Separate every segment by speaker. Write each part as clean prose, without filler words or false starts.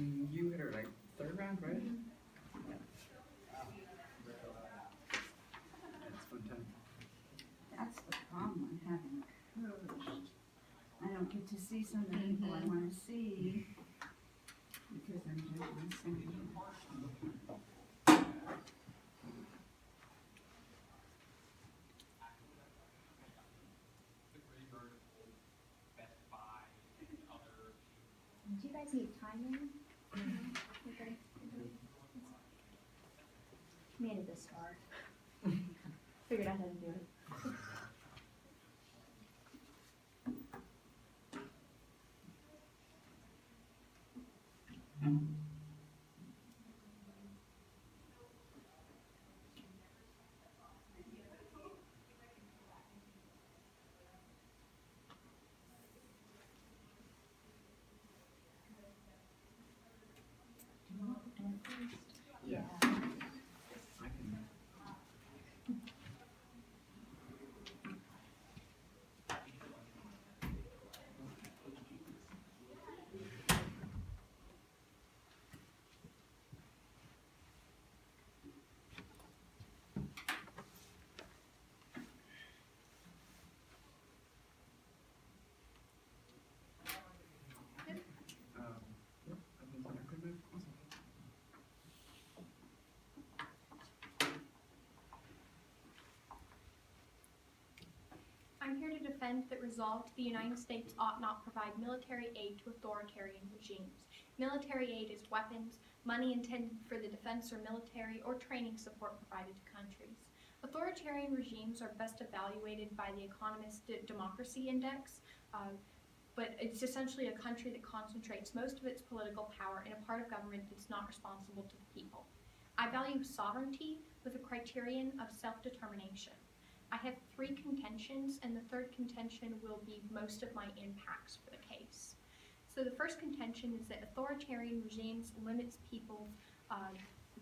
Speaker 1: You hit her like third round, right?
Speaker 2: Mm-hmm.
Speaker 1: That's fun time.
Speaker 2: That's the problem I'm having coached. I don't get to see some of the people I want to see because I'm doing something.
Speaker 3: Do you guys need timing? Okay. Made it this far. Figured out how to do it.
Speaker 1: Yeah. I can. Yep, I've been talking pretty much. Awesome.
Speaker 4: I'm here to defend that resolved the United States ought not provide military aid to authoritarian regimes. Military aid is weapons, money intended for the defense or military or training support provided to countries. Authoritarian regimes are best evaluated by the Economist Democracy Index, but it's essentially a country that concentrates most of its political power in a part of government that's not responsible to the people. I value sovereignty with a criterion of self-determination. I have 3 contentions, and the third contention will be most of my impacts for the case. So the first contention is that authoritarian regimes limits people's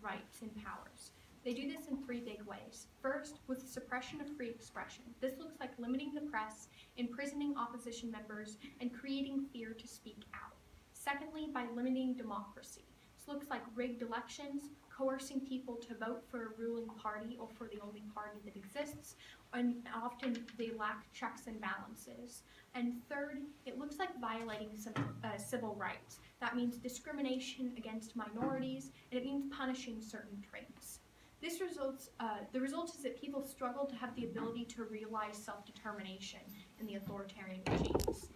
Speaker 4: rights and powers. They do this in 3 big ways. First, with suppression of free expression. This looks like limiting the press, imprisoning opposition members, and creating fear to speak out. Secondly, by limiting democracy. This looks like rigged elections, coercing people to vote for a ruling party or for the only party that exists, and often they lack checks and balances. And third, it looks like violating some civil rights. That means discrimination against minorities, and it means punishing certain traits. The result is that people struggle to have the ability to realize self-determination in the authoritarian regimes.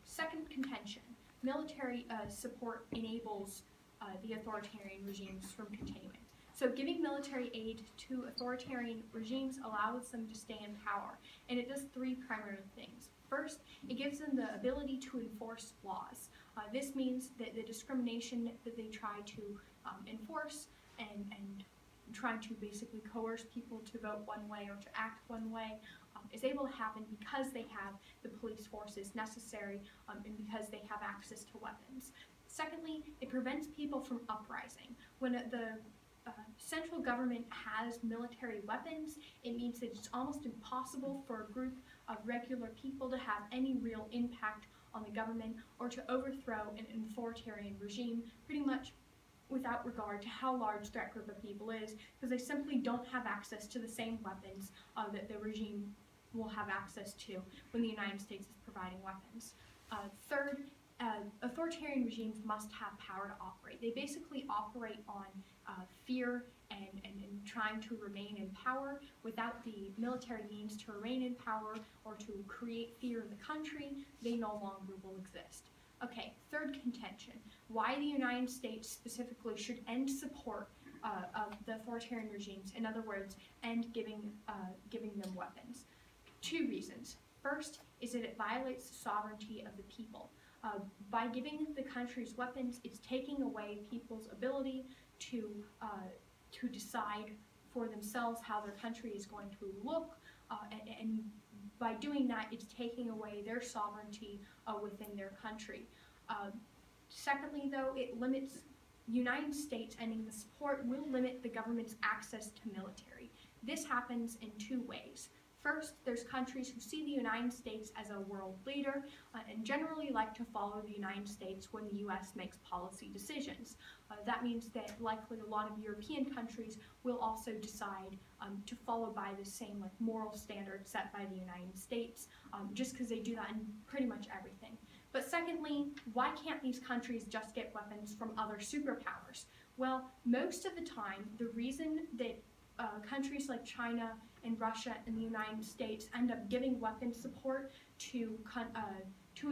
Speaker 4: Second contention, military support enables the authoritarian regimes from continuing. So giving military aid to authoritarian regimes allows them to stay in power, and it does 3 primary things. First, it gives them the ability to enforce laws. This means that the discrimination that they try to enforce and trying to basically coerce people to vote one way or to act one way is able to happen because they have the police forces necessary and because they have access to weapons. Secondly, it prevents people from uprising. When the central government has military weapons, it means that it's almost impossible for a group of regular people to have any real impact on the government or to overthrow an authoritarian regime pretty much without regard to how large that group of people is, because they simply don't have access to the same weapons that the regime will have access to when the United States is providing weapons. Third, authoritarian regimes must have power to operate. They basically operate on fear and trying to remain in power. Without the military means to remain in power or to create fear in the country, they no longer will exist. Okay, third contention, why the United States specifically should end support of the authoritarian regimes, in other words, end giving them weapons. 2 reasons. First is that it violates the sovereignty of the people. By giving the countries weapons, it's taking away people's ability to decide for themselves how their country is going to look, and by doing that, it's taking away their sovereignty within their country. Secondly, though, it limits United States ending the support will limit the government's access to military. This happens in 2 ways. First, there's countries who see the United States as a world leader and generally like to follow the United States when the US makes policy decisions. That means that likely a lot of European countries will also decide to follow by the same moral standards set by the United States, just because they do that in pretty much everything. But secondly, why can't these countries just get weapons from other superpowers? Well, most of the time, the reason that countries like China and Russia and the United States end up giving weapons support to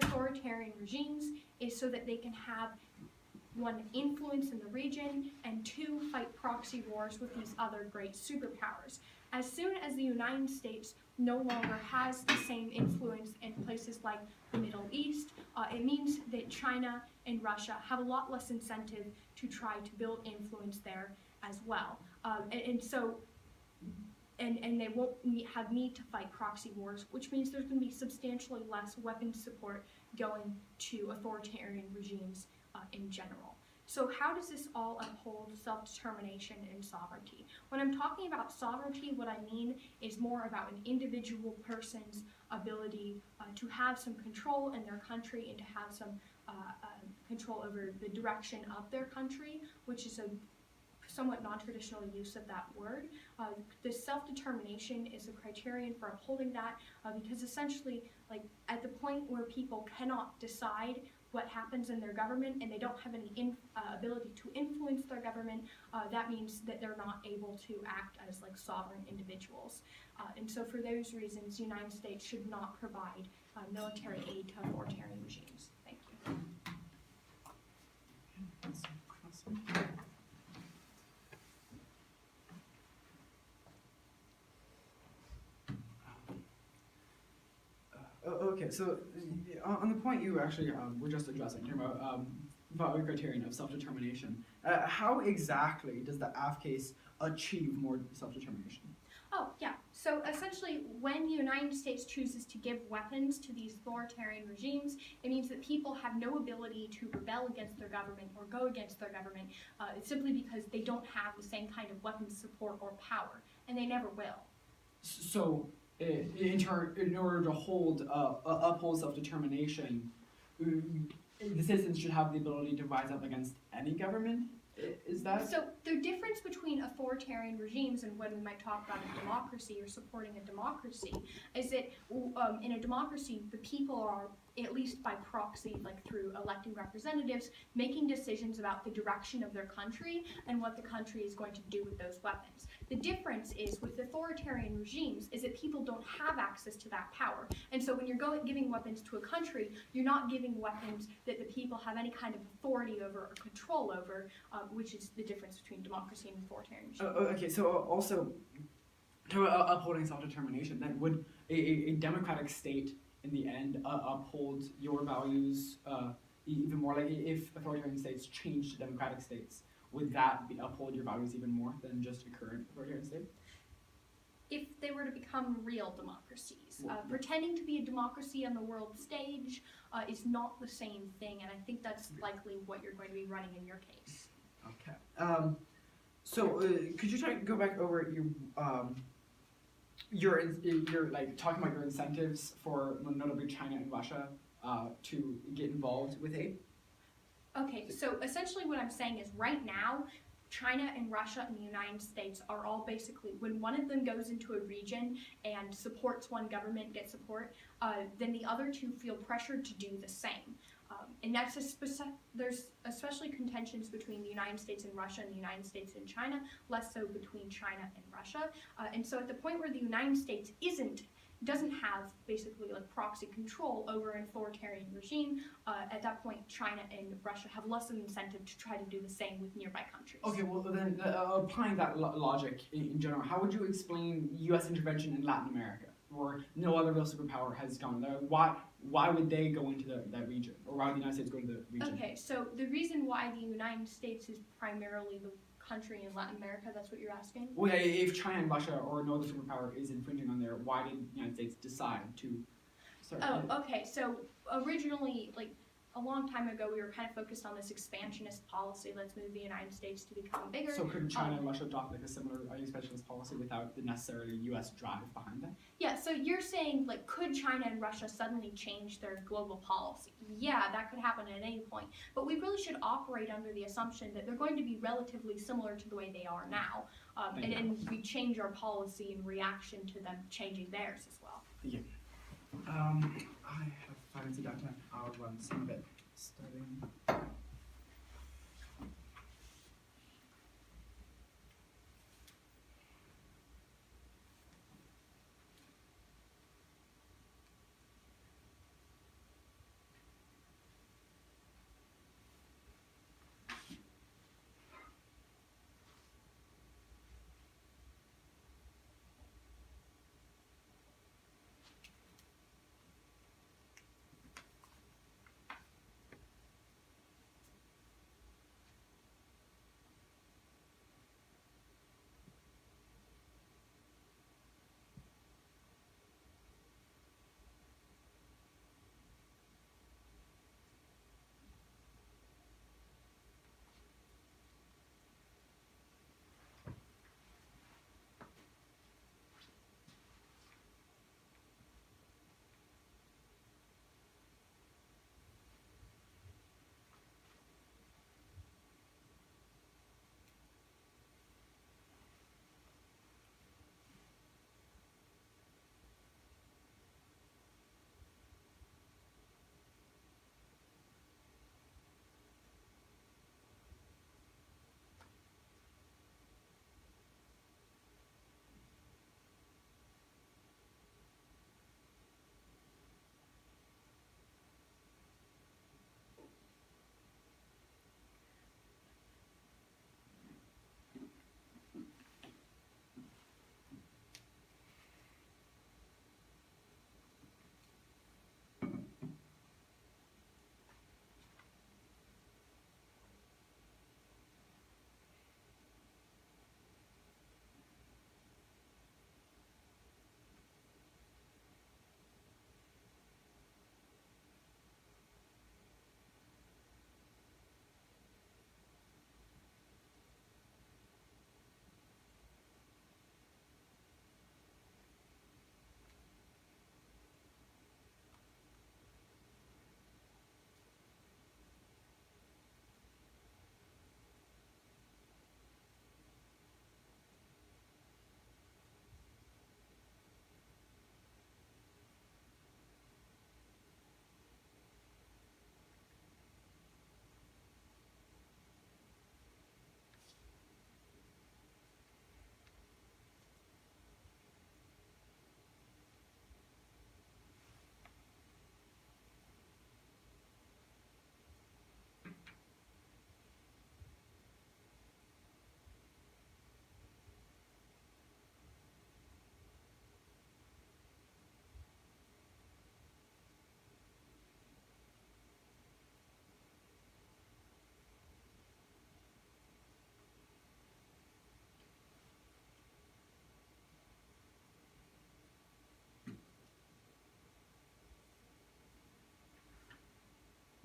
Speaker 4: authoritarian regimes is so that they can have, one, influence in the region, and two, fight proxy wars with these other great superpowers. As soon as the United States no longer has the same influence in places like the Middle East, it means that China and Russia have a lot less incentive to try to build influence there as well. And they won't have need to fight proxy wars, which means there's going to be substantially less weapons support going to authoritarian regimes in general. So how does this all uphold self-determination and sovereignty? When I'm talking about sovereignty, what I mean is more about an individual person's ability to have some control in their country and to have some control over the direction of their country, which is a somewhat non-traditional use of that word. The self-determination is a criterion for upholding that because essentially, at the point where people cannot decide what happens in their government and they don't have any ability to influence their government, that means that they're not able to act as sovereign individuals. And so for those reasons, the United States should not provide military aid to authoritarian regimes. Thank you.
Speaker 5: Okay, so on the point you actually were just addressing, here about the criterion of self-determination, how exactly does the AF case achieve more self-determination?
Speaker 4: Oh, yeah. So essentially, when the United States chooses to give weapons to these authoritarian regimes, it means that people have no ability to rebel against their government or go against their government simply because they don't have the same kind of weapons support or power, and they never will.
Speaker 5: So, in order to uphold self-determination, the citizens should have the ability to rise up against any government? Is that?
Speaker 4: So the difference between authoritarian regimes and when we might talk about a democracy or supporting a democracy is that in a democracy, the people are, at least by proxy, through electing representatives, making decisions about the direction of their country and what the country is going to do with those weapons. The difference is with authoritarian regimes is that people don't have access to that power. And so when you're giving weapons to a country, you're not giving weapons that the people have any kind of authority over or control over, which is the difference between democracy and authoritarian regimes.
Speaker 5: Okay, so also, to upholding self-determination, then would a democratic state in the end uphold your values even more? If authoritarian states change to democratic states, would that uphold your values even more than just a current authoritarian state?
Speaker 4: If they were to become real democracies. Pretending to be a democracy on the world stage is not the same thing, and I think that's likely what you're going to be running in your case.
Speaker 5: Okay. So could you go back over your talking about your incentives for notably China and Russia to get involved with aid?
Speaker 4: Okay, so essentially what I'm saying is right now, China and Russia and the United States are all basically, when one of them goes into a region and supports one government, gets support, then the other two feel pressured to do the same. And that's there's especially contentions between the United States and Russia and the United States and China, less so between China and Russia. And so at the point where the United States doesn't have basically proxy control over an authoritarian regime, at that point China and Russia have less of an incentive to try to do the same with nearby countries. Okay,
Speaker 5: well then applying that logic in general, how would you explain U.S. intervention in Latin America, where no other real superpower has gone there? Why would they go into that region, or why would the United States go to the region?
Speaker 4: Okay, so the reason why the United States is primarily the country in Latin America, that's what you're asking?
Speaker 5: Well, yeah, if China and Russia or no other superpower is infringing on there, why did the United States decide to start?
Speaker 4: Oh, okay, so originally, a long time ago we were kind of focused on this expansionist policy. Let's move the United States to become bigger.
Speaker 5: So could China and Russia adopt like a similar expansionist policy without the necessarily U.S. drive behind that?
Speaker 4: Yeah, so you're saying, like, could China and Russia suddenly change their global policy? Yeah, that could happen at any point. But we really should operate under the assumption that they're going to be relatively similar to the way they are now. And we change our policy in reaction to them changing theirs as well.
Speaker 1: I have 5 minutes of downtime. I'll run some of it starting.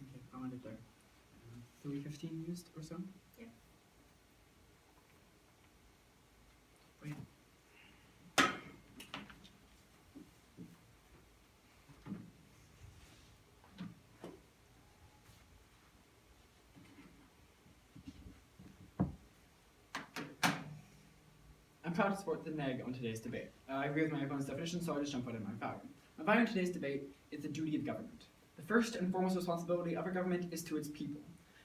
Speaker 1: Okay, I'll end it there. 3:15 used or so?
Speaker 4: Yeah.
Speaker 1: Wait.
Speaker 5: I'm proud to support the neg on today's debate. I agree with my opponent's definition, so I'll just jump right in my value. My value in today's debate is the duty of government. The first and foremost responsibility of a government is to its people.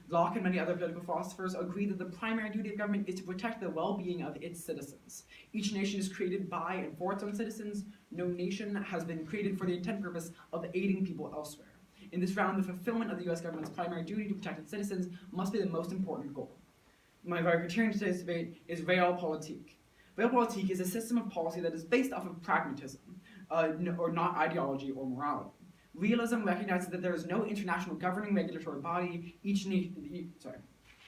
Speaker 5: Locke and many other political philosophers agree that the primary duty of government is to protect the well-being of its citizens. Each nation is created by and for its own citizens. No nation has been created for the intent purpose of aiding people elsewhere. In this round, the fulfillment of the US government's primary duty to protect its citizens must be the most important goal. My value criterion in today's debate is realpolitik. Realpolitik is a system of policy that is based off of pragmatism, or not ideology or morality. Realism recognizes that there is no international governing regulatory body.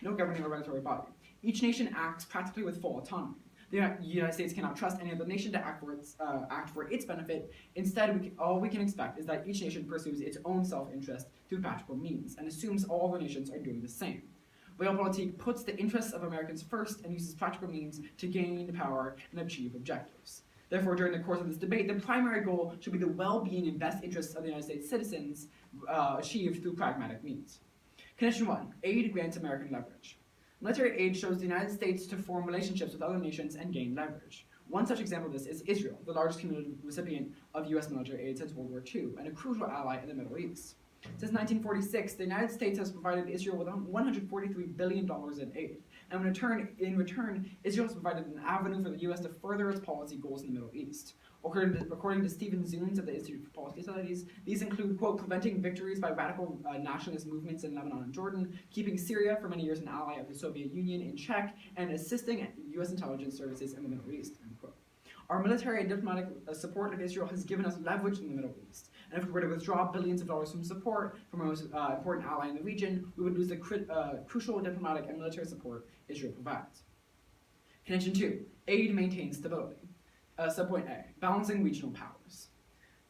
Speaker 5: No governing or regulatory body. Each nation acts practically with full autonomy. The United States cannot trust any other nation to act for its benefit. Instead, all we can expect is that each nation pursues its own self-interest through practical means and assumes all the nations are doing the same. Realpolitik puts the interests of Americans first and uses practical means to gain power and achieve objectives. Therefore, during the course of this debate, the primary goal should be the well-being and best interests of the United States citizens achieved through pragmatic means. Condition 1. Aid grants American leverage. Military aid shows the United States to form relationships with other nations and gain leverage. One such example of this is Israel, the largest cumulative recipient of U.S. military aid since World War II, and a crucial ally in the Middle East. Since 1946, the United States has provided Israel with $143 billion in aid, and in return, Israel has provided an avenue for the U.S. to further its policy goals in the Middle East. According to Stephen Zunes of the Institute for Policy Studies, these include, quote, preventing victories by radical nationalist movements in Lebanon and Jordan, keeping Syria, for many years an ally of the Soviet Union, in check, and assisting U.S. intelligence services in the Middle East, end quote. Our military and diplomatic support of Israel has given us leverage in the Middle East, and if we were to withdraw billions of dollars from support from our most important ally in the region, we would lose the crucial diplomatic and military support Israel provides. Condition 2. Aid maintains stability. Subpoint A. Balancing regional powers.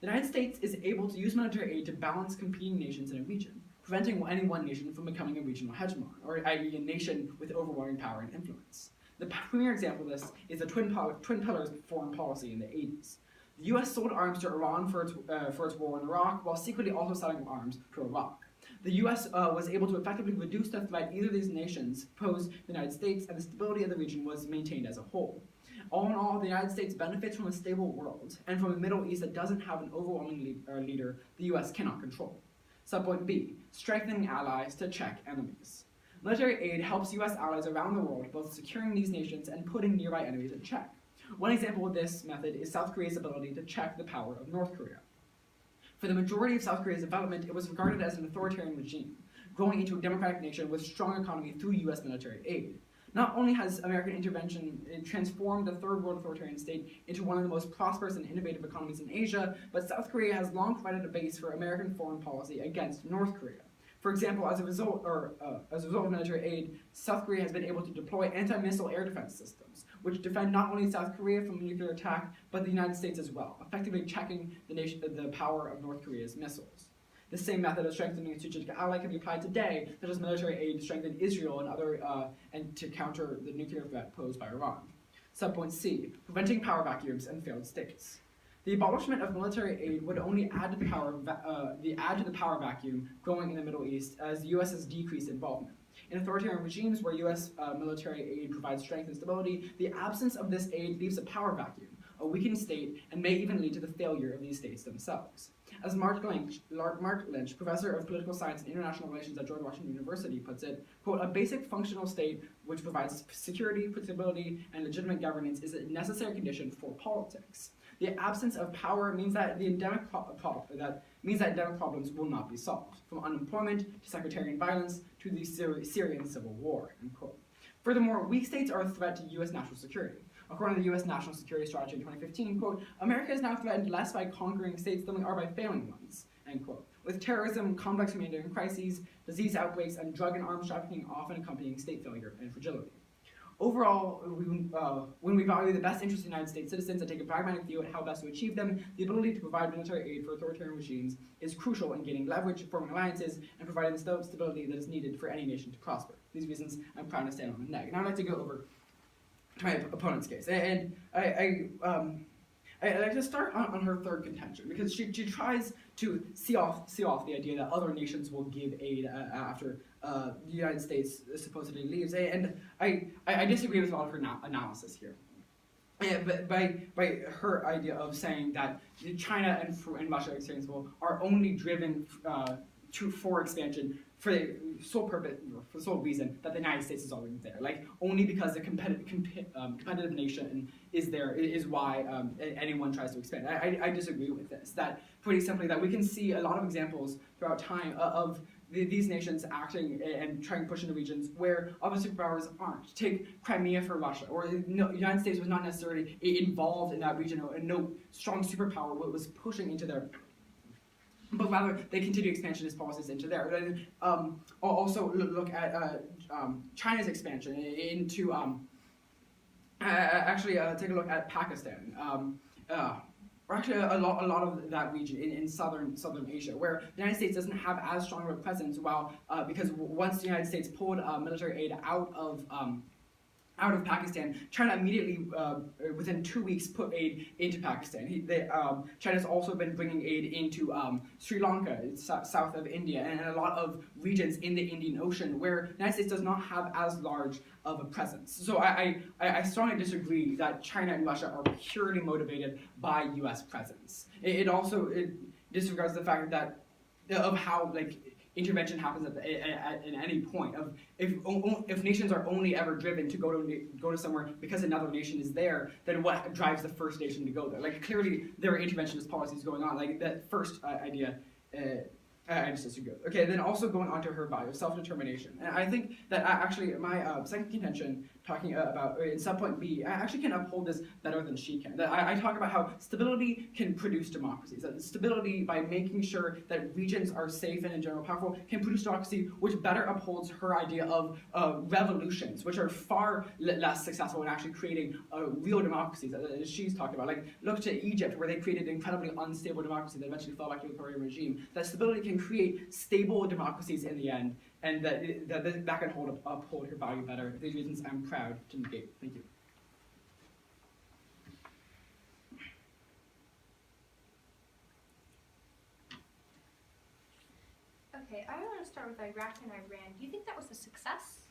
Speaker 5: The United States is able to use military aid to balance competing nations in a region, preventing any one nation from becoming a regional hegemon, or i.e. a nation with overwhelming power and influence. The premier example of this is the twin pillars of foreign policy in the 80s. The U.S. sold arms to Iran for its war in Iraq, while secretly also selling arms to Iraq. The U.S. Was able to effectively reduce the threat either of these nations posed the United States, and the stability of the region was maintained as a whole. All in all, the United States benefits from a stable world, and from a Middle East that doesn't have an overwhelming leader the U.S. cannot control. Subpoint B. Strengthening allies to check enemies. Military aid helps U.S. allies around the world, both securing these nations and putting nearby enemies in check. One example of this method is South Korea's ability to check the power of North Korea. For the majority of South Korea's development, it was regarded as an authoritarian regime, growing into a democratic nation with strong economy through U.S. military aid. Not only has American intervention transformed the third world authoritarian state into one of the most prosperous and innovative economies in Asia, but South Korea has long provided a base for American foreign policy against North Korea. For example, as a result of military aid, South Korea has been able to deploy anti-missile air defense systems, which defend not only South Korea from nuclear attack, but the United States as well, effectively checking the power of North Korea's missiles. The same method of strengthening a strategic ally can be applied today, such as military aid to strengthen Israel and to counter the nuclear threat posed by Iran. Subpoint C. Preventing power vacuums and failed states. The abolishment of military aid would only add to the power vacuum growing in the Middle East as the U.S. has decreased involvement. In authoritarian regimes where U.S. Military aid provides strength and stability, the absence of this aid leaves a power vacuum, a weakened state, and may even lead to the failure of these states themselves. As Mark Lynch, professor of political science and international relations at George Washington University, puts it, quote, a basic functional state which provides security, predictability, and legitimate governance is a necessary condition for politics. The absence of power means that endemic problems will not be solved, from unemployment to sectarian violence to the Syrian civil war, end quote. Furthermore, weak states are a threat to U.S. national security. According to the U.S. National Security Strategy in 2015, quote, America is now threatened less by conquering states than we are by failing ones, end quote. With terrorism, complex humanitarian crises, disease outbreaks, and drug and arms trafficking often accompanying state failure and fragility. Overall, when we value the best interests of the United States citizens and take a pragmatic view at how best to achieve them, the ability to provide military aid for authoritarian regimes is crucial in gaining leverage, forming alliances, and providing the stability that is needed for any nation to prosper. For these reasons, I'm proud to stand on the neck. Now I'd like to go over to my opponent's case, and I'd like to start on her third contention, because she tries to see off the idea that other nations will give aid after the United States supposedly leaves, and I disagree with a lot of her analysis here. But by her idea of saying that China and Russia, for example, are only driven for expansion for the sole purpose, for the sole reason that the United States is already there. Like, only because the competitive nation is there is why anyone tries to expand. I disagree with this. That pretty simply that we can see a lot of examples throughout time of these nations acting and trying to push into regions where other superpowers aren't. Take Crimea for Russia, or the United States was not necessarily involved in that region, and no strong superpower was pushing into there. But rather, they continue expansionist policies into there. And also look at China's expansion into Actually, take a look at Pakistan. Or actually, a lot of that region in southern Asia, where the United States doesn't have as strong of a presence. While because once the United States pulled military aid out of Pakistan, China immediately, within 2 weeks, put aid into Pakistan. China's also been bringing aid into Sri Lanka, south of India, and a lot of regions in the Indian Ocean where the United States does not have as large of a presence. So I strongly disagree that China and Russia are purely motivated by U.S. presence. It also disregards the fact that of how intervention happens at any point. Of if nations are only ever driven to go to somewhere because another nation is there, then what drives the first nation to go there? Like clearly there are interventionist policies going on. Like that first idea. I just disagree. Okay, then also going on to her value, self-determination. And I think that actually my second contention, talking about in subpoint B, I actually can uphold this better than she can. That I talk about how stability can produce democracies. That stability, by making sure that regions are safe and in general powerful, can produce democracy, which better upholds her idea of revolutions, which are far less successful in actually creating real democracies, as she's talked about. Like, look to Egypt, where they created an incredibly unstable democracy that eventually fell back to the authoritarian regime. That stability can create stable democracies in the end, and that can uphold her value better. For these reasons, I'm proud to negate. Thank you.
Speaker 4: Okay, I want to start with Iraq and Iran. Do you think that was a success?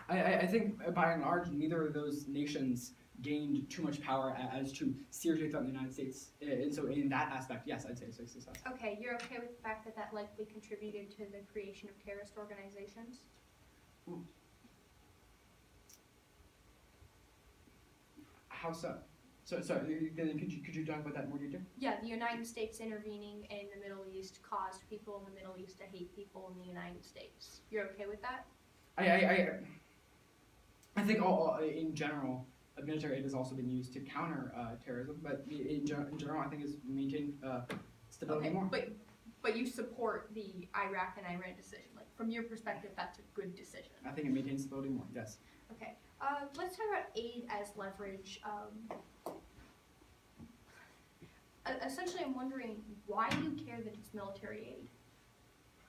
Speaker 5: I think by and large, neither of those nations gained too much power as to seriously threaten the United States. And so in that aspect, yes, I'd say it's a success.
Speaker 4: Okay, you're okay with the fact that that likely contributed to the creation of terrorist organizations?
Speaker 5: How so? So could you talk about that in more detail?
Speaker 4: Yeah, the United States intervening in the Middle East caused people in the Middle East to hate people in the United States. You're okay with that?
Speaker 5: I think in general, military aid has also been used to counter terrorism, but in general, I think it's maintained stability more.
Speaker 4: But you support the Iraq and Iran decision. Like, from your perspective, that's a good decision.
Speaker 5: I think it maintains stability more, yes.
Speaker 4: Okay, let's talk about aid as leverage. Essentially, I'm wondering, why do you care that it's military aid?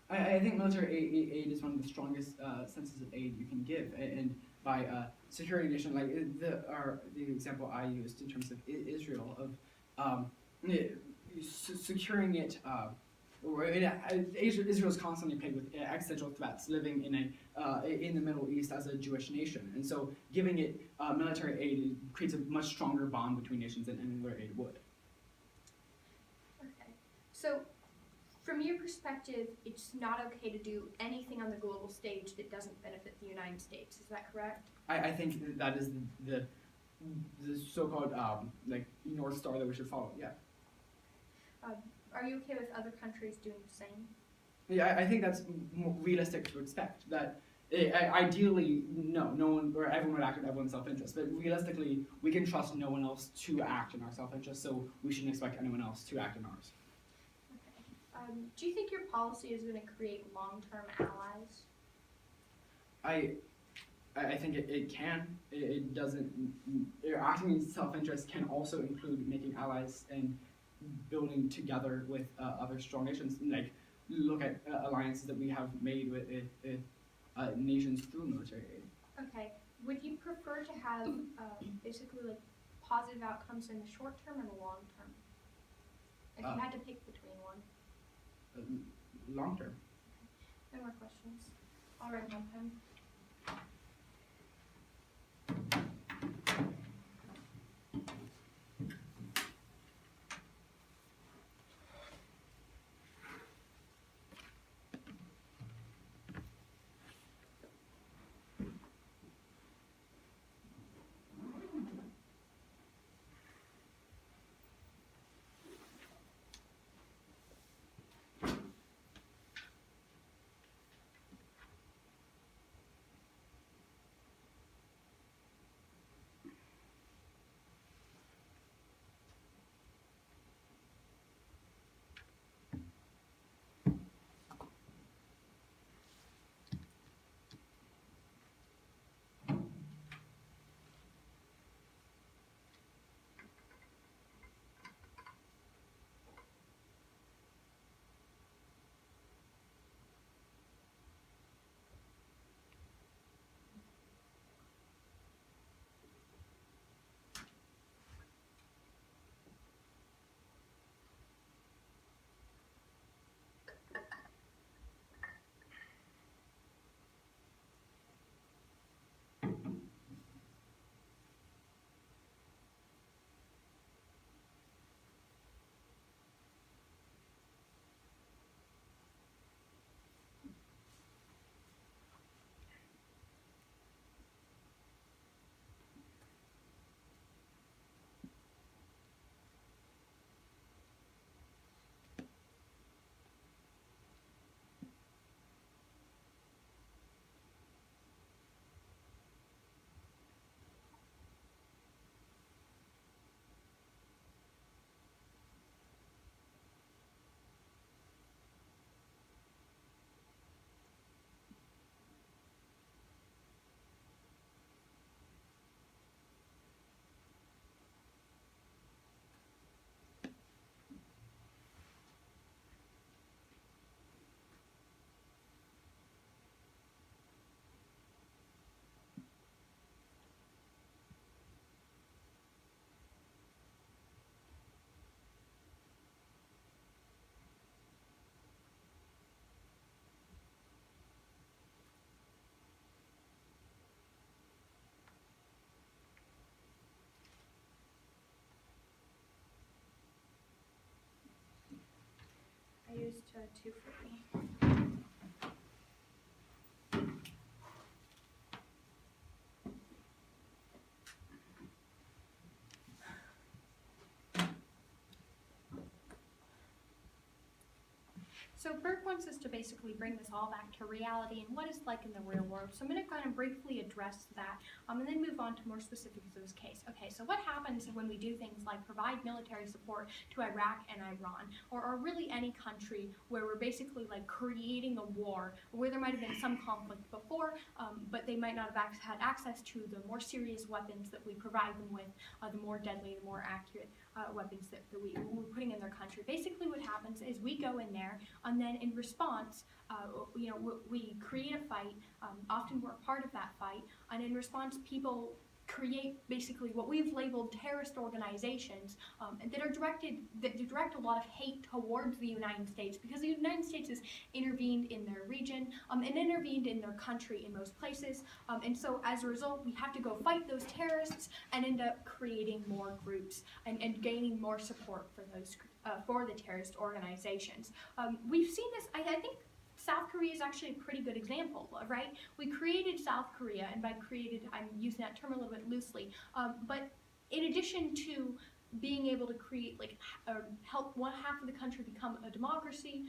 Speaker 5: I think military aid is one of the strongest senses of aid you can give, and by securing a nation, like the example I used in terms of Israel, of securing it. Israel is constantly plagued with existential threats, living in the Middle East as a Jewish nation, and so giving it military aid creates a much stronger bond between nations than any other aid would.
Speaker 4: Okay, so from your perspective, it's not okay to do anything on the global stage that doesn't benefit the United States. Is that correct?
Speaker 5: I think that is the so-called North Star that we should follow. Yeah.
Speaker 4: Are you okay with other countries doing the same?
Speaker 5: Yeah, I think that's more realistic to expect. That ideally, no one or everyone would act in everyone's self-interest. But realistically, we can trust no one else to act in our self-interest, so we shouldn't expect anyone else to act in ours.
Speaker 4: Okay. Do you think your policy is going to create long-term allies?
Speaker 5: I think it can. It doesn't. Acting in self-interest can also include making allies and building together with other strong nations. Like, look at alliances that we have made with nations through military aid.
Speaker 4: Okay. Would you prefer to have basically like positive outcomes in the short term and the long term? If you had to pick between one.
Speaker 5: Long term.
Speaker 4: No more questions. All right, one pen. to 240. So Burke wants us to basically bring this all back to reality and what it's like in the real world. So I'm going to kind of briefly address that and then move on to more specifics of this case. Okay, so what happens when we do things like provide military support to Iraq and Iran, or really any country where we're basically like creating a war, where there might have been some conflict before, but they might not have had access to the more serious weapons that we provide them with, the more deadly, the more accurate weapons that we're putting in their country. Basically what happens is we go in there, and then in response, we create a fight, often we're part of that fight, and in response people create basically what we've labeled terrorist organizations that direct a lot of hate towards the United States, because the United States has intervened in their region and intervened in their country in most places, and so as a result we have to go fight those terrorists and end up creating more groups and gaining more support for those for the terrorist organizations. We've seen this, I think South Korea is actually a pretty good example, right? We created South Korea, and by created, I'm using that term a little bit loosely, but in addition to being able to create, help one half of the country become a democracy,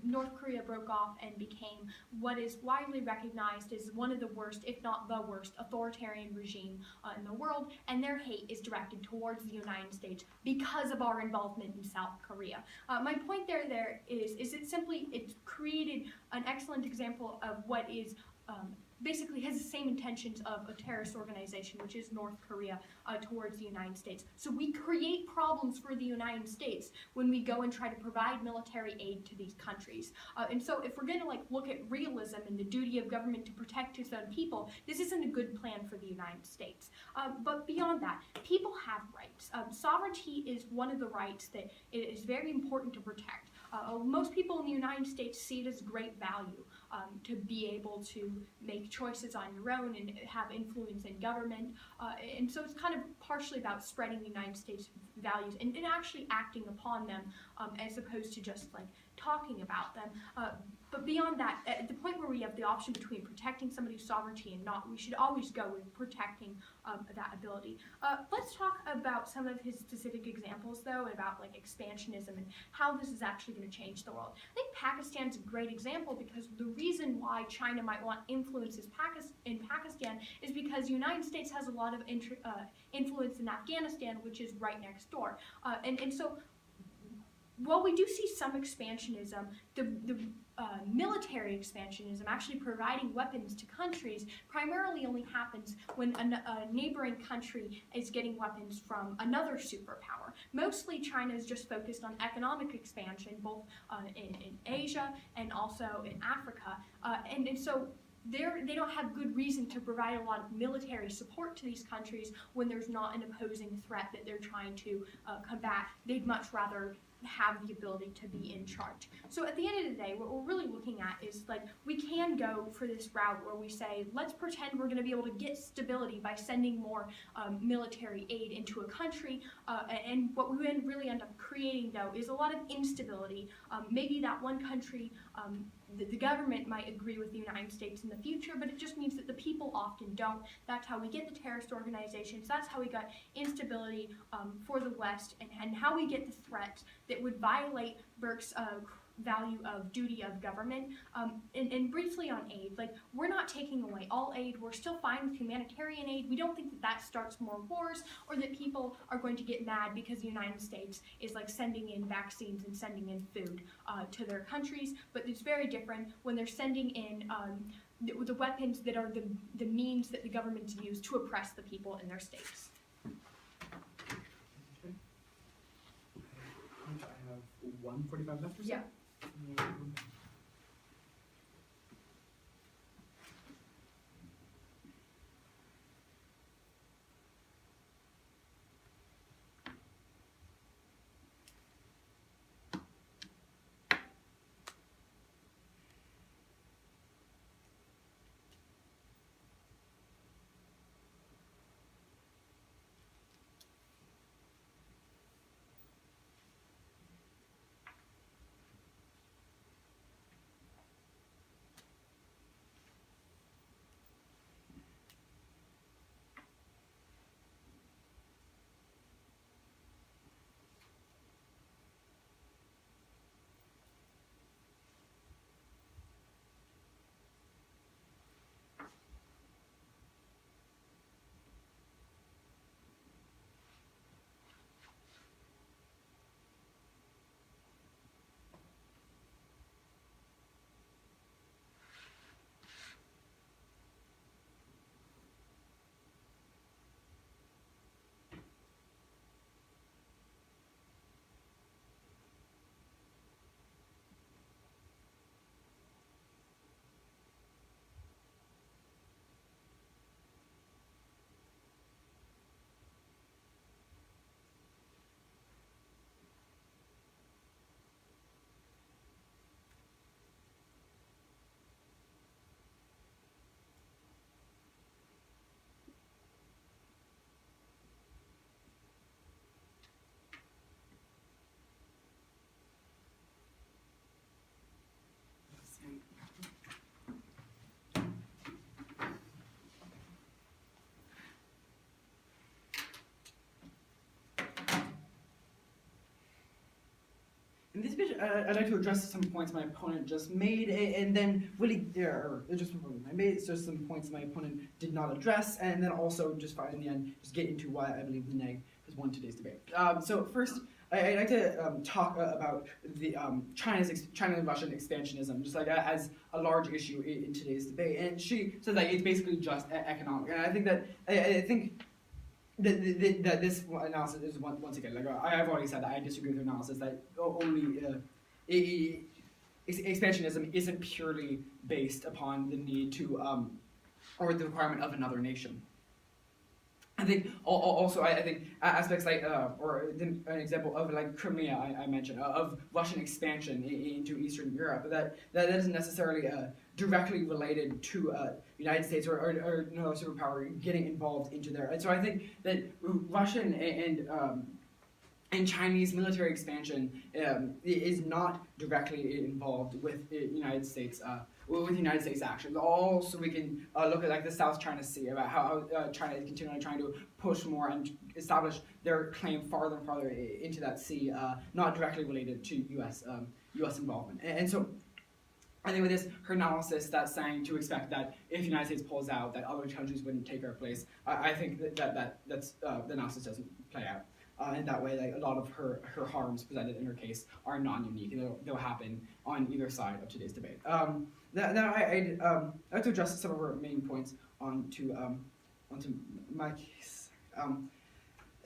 Speaker 4: North Korea broke off and became what is widely recognized as one of the worst, if not the worst, authoritarian regime in the world, and their hate is directed towards the United States because of our involvement in South Korea. My point there is it's created an excellent example of what is basically has the same intentions of a terrorist organization, which is North Korea, towards the United States. So we create problems for the United States when we go and try to provide military aid to these countries. And so if we're going to look at realism and the duty of government to protect its own people, this isn't a good plan for the United States. But beyond that, people have rights. Sovereignty is one of the rights that it is very important to protect. Most people in the United States see it as great value to be able to make choices on your own and have influence in government. And so it's kind of partially about spreading the United States values and actually acting upon them as opposed to just talking about them. But beyond that, at the point where we have the option between protecting somebody's sovereignty and not, we should always go with protecting that ability. Let's talk about some of his specific examples, though, about expansionism and how this is actually going to change the world. I think Pakistan's a great example, because the reason why China might want influences in Pakistan is because the United States has a lot of influence in Afghanistan, which is right next door. And so while we do see some expansionism, the military expansionism, actually providing weapons to countries, primarily only happens when a neighboring country is getting weapons from another superpower. Mostly China is just focused on economic expansion, both in Asia and also in Africa. And so they don't have good reason to provide a lot of military support to these countries when there's not an opposing threat that they're trying to combat. They'd much rather have the ability to be in charge. So at the end of the day, what we're really looking at is we can go for this route where we say, let's pretend we're going to be able to get stability by sending more military aid into a country, and what we really end up creating, though, is a lot of instability. Maybe that one country, the government might agree with the United States in the future, but it just means that the people often don't. That's how we get the terrorist organizations. That's how we got instability for the West, and how we get the threats that would violate Burke's value of duty of government. And briefly on aid, we're not taking away all aid. We're still fine with humanitarian aid. We don't think that starts more wars, or that people are going to get mad because the United States is sending in vaccines and sending in food to their countries. But it's very different when they're sending in the weapons that are the means that the governments use to oppress the people in their states.
Speaker 5: I have 1:45 left or so?
Speaker 4: Yeah.
Speaker 5: I'd like to address some points my opponent just made, and then really, just some points my opponent did not address, and then also just in the end, just get into why I believe the neg has won today's debate. So first, I'd like to talk about the China and Russian expansionism, just like as a large issue in today's debate. And she says that it's basically just economic, and I think that that this analysis is once again, like I've already said, that I disagree with her analysis that only expansionism isn't purely based upon the need to or the requirement of another nation. I think also I think aspects like or an example of like Crimea I mentioned of Russian expansion into Eastern Europe that isn't necessarily directly related to United States or no superpower getting involved into there. And so I think that Russian and Chinese military expansion is not directly involved with United States actions. Also, we can look at like the South China Sea, about how China is continually trying to push more and establish their claim farther and farther into that sea, not directly related to U.S. involvement. And so, I think with this, her analysis that's saying to expect that if the United States pulls out, that other countries wouldn't take our place. I think that's the analysis doesn't play out. In that way, like a lot of her harms presented in her case are non-unique, and they'll happen on either side of today's debate. Now I'd like to address some of her main points onto my case.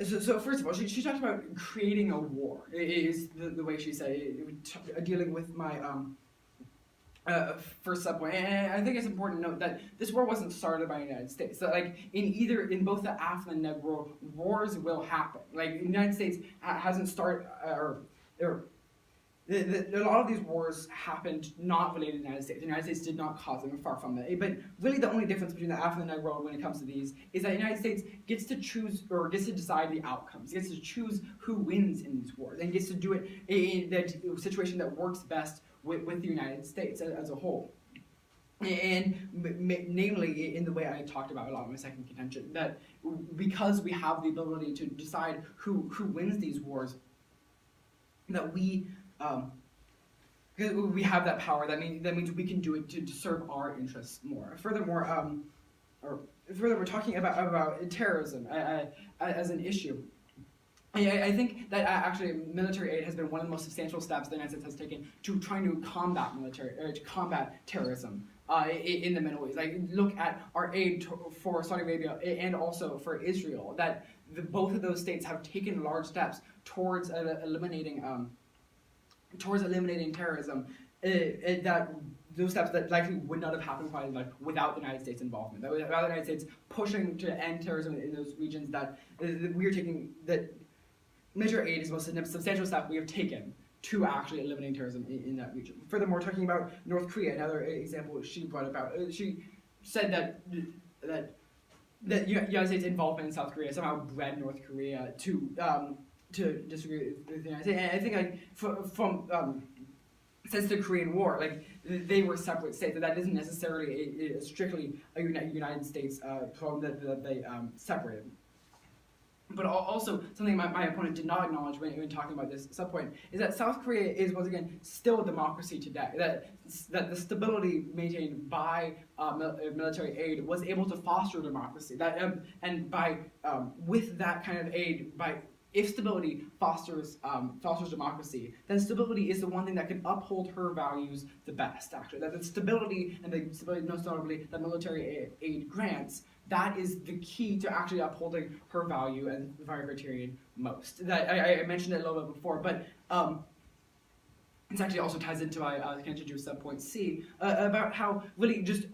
Speaker 5: So first of all, she talked about creating a war. Is the way she said it, dealing with my first subpoint, and I think it's important to note that this war wasn't started by the United States. So, like in both the AFLA and NEG world, wars will happen. Like the United States hasn't started, a lot of these wars happened not related to the United States. The United States did not cause them, far from that. But really, the only difference between the AFLA and NEG world when it comes to these is that the United States gets to choose or gets to decide the outcomes. It gets to choose who wins in these wars, and gets to do it in that situation that works best with the United States as a whole. And namely, in the way I talked about a lot in my second contention, that because we have the ability to decide who wins these wars, that we have that power. That means we can do it to serve our interests more. Furthermore, talking about terrorism as an issue. I think that actually military aid has been one of the most substantial steps the United States has taken to trying to combat terrorism in the Middle East. Like look at our aid for Saudi Arabia and also for Israel. That both of those states have taken large steps towards eliminating terrorism. That those steps that likely would not have happened probably like without the United States involvement. That without the United States pushing to end terrorism in those regions, that we are taking that. Military aid is the most substantial step we have taken to actually eliminating terrorism in that region. Furthermore, talking about North Korea, another example she brought about, she said that the United States involvement in South Korea somehow bred North Korea to disagree with the United States. And I think like from since the Korean War, like they were separate states. That isn't necessarily strictly a United States problem that they separated. But also, something my opponent did not acknowledge when talking about this subpoint is that South Korea is, once again, still a democracy today. That the stability maintained by military aid was able to foster democracy. And by with that kind of aid, if stability fosters democracy, then stability is the one thing that can uphold her values the best. Actually, that the stability and the stability, most notably, that military aid grants. That is the key to actually upholding her value and the criterion most. That I mentioned it a little bit before, but this actually also ties into my contention subpoint C about how really just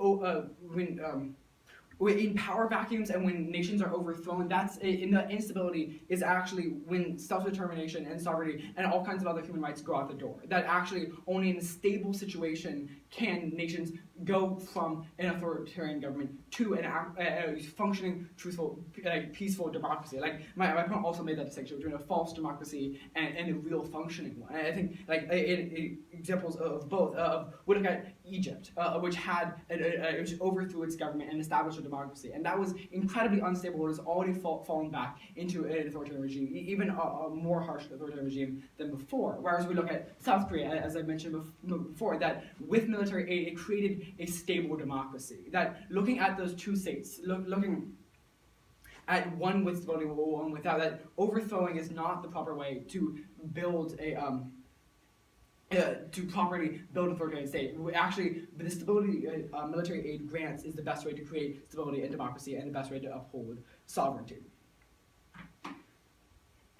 Speaker 5: in power vacuums and when nations are overthrown, that's in the instability is actually when self-determination and sovereignty and all kinds of other human rights go out the door. That actually only in a stable situation can nations go from an authoritarian government to a functioning, truthful, peaceful democracy. Like my opponent also made that distinction between a false democracy and a real functioning one. And I think examples of both. We look at Egypt, which which overthrew its government and established a democracy, and that was incredibly unstable. It has already fallen back into an authoritarian regime, even a more harsh authoritarian regime than before. Whereas we look at South Korea, as I mentioned before, that with military aid, it created a stable democracy. That looking at those two states, looking at one with stability, one without, that overthrowing is not the proper way to build to properly build an authoritarian state. Actually, the stability military aid grants is the best way to create stability and democracy, and the best way to uphold sovereignty.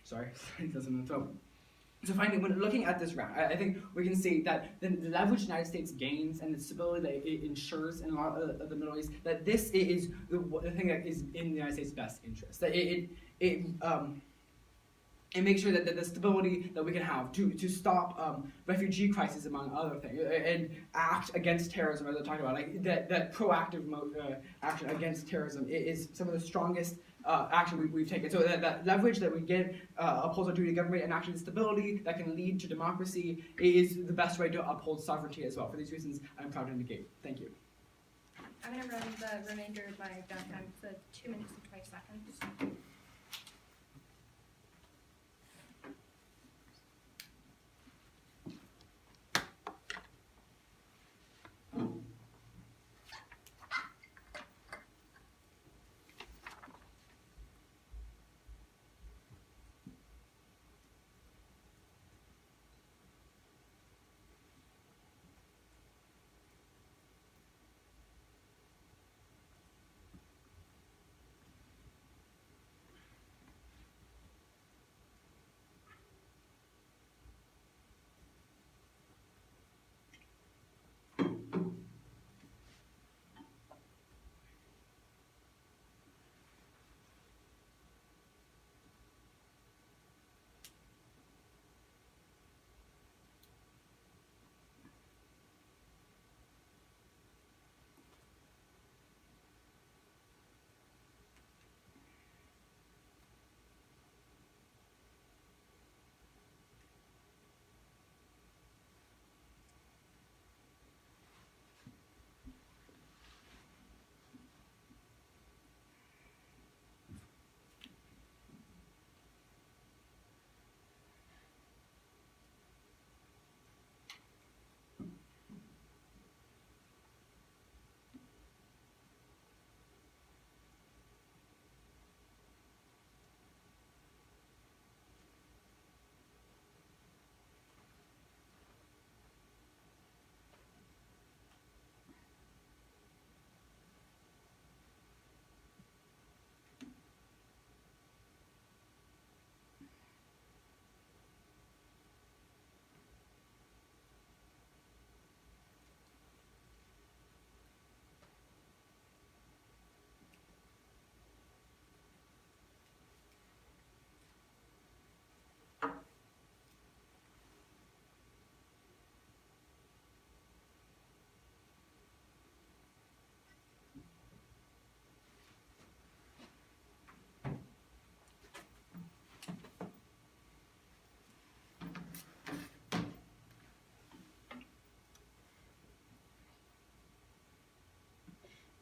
Speaker 5: Sorry, that's in the throat. So finally, when looking at this round, I think we can see that the leverage the United States gains and the stability that it ensures in a lot of the Middle East, that this is the thing that is in the United States' best interest. That it makes sure that the stability that we can have to stop refugee crises, among other things, and act against terrorism, as I talked about, like that proactive action against terrorism is some of the strongest action we've taken. So that leverage that we get upholds our duty to government, and actually the stability that can lead to democracy is the best way to uphold sovereignty as well. For these reasons, I'm proud to indicate. Thank you.
Speaker 4: I'm going to run the remainder of my downtime for 2 minutes and 20 seconds.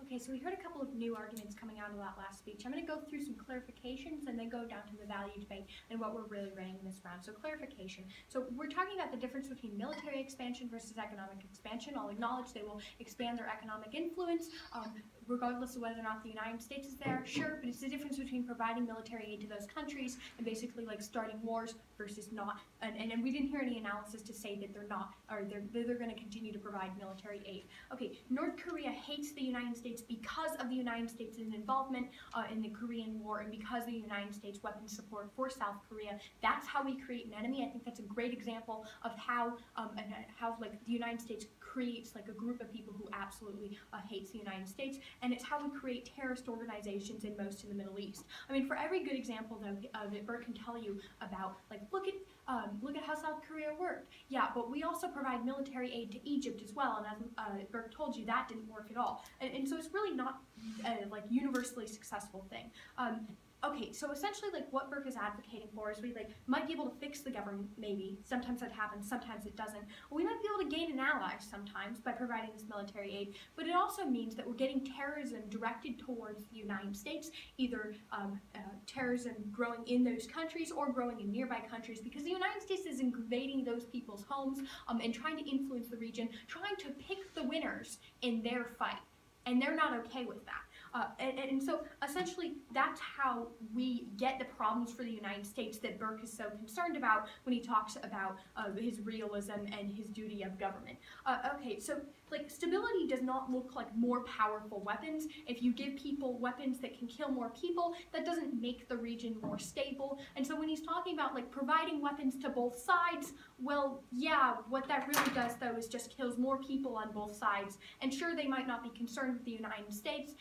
Speaker 4: Okay, so we heard a couple of new arguments coming out of that last speech. I'm going to go through some clarifications and then go down to the value debate and what we're really weighing in this round. So clarification. So we're talking about the difference between military expansion versus economic expansion. I'll acknowledge they will expand their economic influence, regardless of whether or not the United States is there, sure, but it's the difference between providing military aid to those countries and basically like starting wars versus not. And we didn't hear any analysis to say that they're not, or they're going to continue to provide military aid. Okay, North Korea hates the United States because of the United States' involvement in the Korean War and because of the United States' weapons support for South Korea. That's how we create an enemy. I think that's a great example of how like the United States creates like a group of people who absolutely hates the United States. and it's how we create terrorist organizations in most of the Middle East. I mean, for every good example of it, Burke can tell you about, like, look at how South Korea worked. Yeah, but we also provide military aid to Egypt as well, and as Burke told you, that didn't work at all. And so it's really not a like universally successful thing. Okay, so essentially, like, what Burke is advocating for is we might be able to fix the government, maybe. Sometimes that happens, sometimes it doesn't. We might be able to gain an ally sometimes by providing this military aid, but it also means that we're getting terrorism directed towards the United States, either terrorism growing in those countries or growing in nearby countries, because the United States is invading those people's homes and trying to influence the region, trying to pick the winners in their fight, and they're not okay with that. And so essentially that's how we get the problems for the United States that Burke is so concerned about when he talks about his realism and his duty of government. Okay, so like stability does not look like more powerful weapons. If you give people weapons that can kill more people, that doesn't make the region more stable. And so when he's talking about like providing weapons to both sides, well, yeah, what that really does though is just kills more people on both sides. And sure, they might not be concerned with the United States,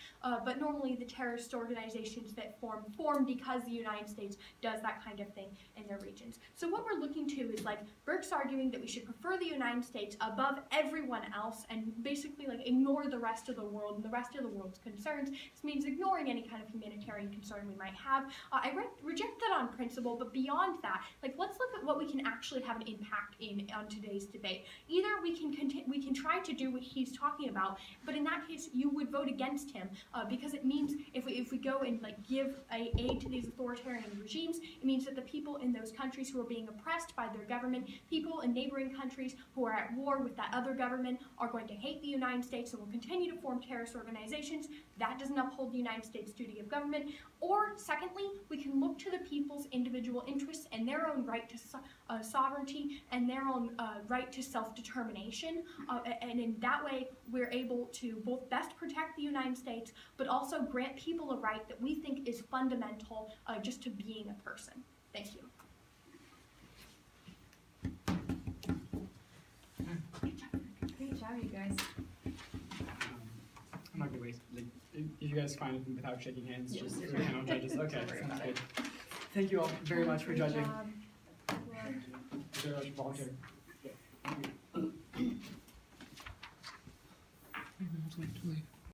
Speaker 4: but normally the terrorist organizations that form because the United States does that kind of thing in their regions. So what we're looking to is like Burke's arguing that we should prefer the United States above everyone else and basically like ignore the rest of the world and the rest of the world's concerns. This means ignoring any kind of humanitarian concern we might have. I reject that on principle, but beyond that, like let's look at what we can actually have an impact on today's debate. Either we can try to do what he's talking about, but in that case you would vote against him because it means if we go and like give aid to these authoritarian regimes, it means that the people in those countries who are being oppressed by their government, people in neighboring countries who are at war with that other government are going to hate the United States and will continue to form terrorist organizations. That doesn't uphold the United States' duty of government. Or secondly, we can look to the people's individual interests and their own right to sovereignty and their own right to self-determination. And in that way, we're able to both best protect the United States, but also grant people a right that we think is fundamental just to being a person. Thank you.
Speaker 3: Great job, you guys.
Speaker 5: I'm not gonna waste, like, if you guys find anything without shaking hands, just for the panel judges, okay, sounds good. Thank you all very much for judging.
Speaker 3: Good job.
Speaker 5: Very much for volunteering. Yeah, thank you.